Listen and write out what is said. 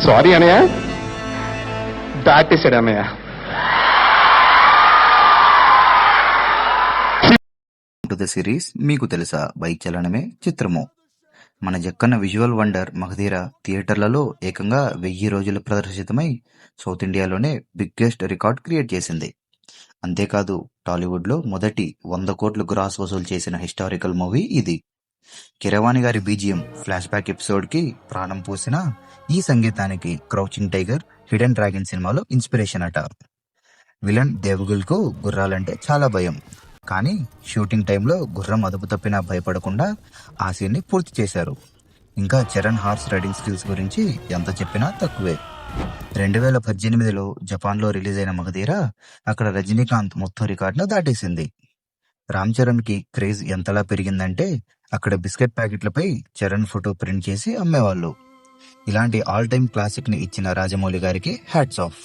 Sorry అన్నయ్య, దాటేశాడు అన్నయ్య. To the series మీకు తెలుసా బైక్ చలనమే చిత్రము. మన జక్కన్న విజువల్ వండర్ మగధీర థియేటర్లలో ఏకంగా 1000 రోజులు ప్రదర్శితమై సౌత్ ఇండియాలోనే బిగ్గెస్ట్ రికార్డ్ క్రియేట్ చేసింది. అంతేకాదు టాలీవుడ్ లో మొదటి 100 కోట్లు గ్రాస్ వసూలు చేసిన హిస్టారికల్ మూవీ ఇది. కిరవాణి గారి బీజిఎం ఫ్లాష్ బ్యాక్ ఎపిసోడ్ కి ప్రాణం పోసిన ఈ సంగీతానికి క్రౌచింగ్ టైగర్, హిడెన్ డ్రాగన్ సినిమాలో ఇన్స్పిరేషన్ అట. విలన్ దేవగుల్ కు గుర్రాలంటే చాలా భయం, కానీ షూటింగ్ టైంలో గుర్రం అదుపు తప్పినా భయపడకుండా ఆ సీన్ ని పూర్తి చేశారు. ఇంకా చరణ్ హార్స్ రైడింగ్ స్కిల్స్ గురించి ఎంత చెప్పినా తక్కువే. 2018లో జపాన్ లో రిలీజ్ అయిన మగధీర అక్కడ రజనీకాంత్ మొత్తం రికార్డును దాటేసింది. రామ్ చరణ్ కి క్రేజ్ ఎంతలా పెరిగిందంటే అక్కడ బిస్కెట్ ప్యాకెట్లపై చరణ్ ఫోటో ప్రింట్ చేసి అమ్మేవాళ్ళు. ఇలాంటి ఆల్ టైమ్ క్లాసిక్ ని ఇచ్చిన రాజమౌళి గారికి హ్యాట్స్ ఆఫ్.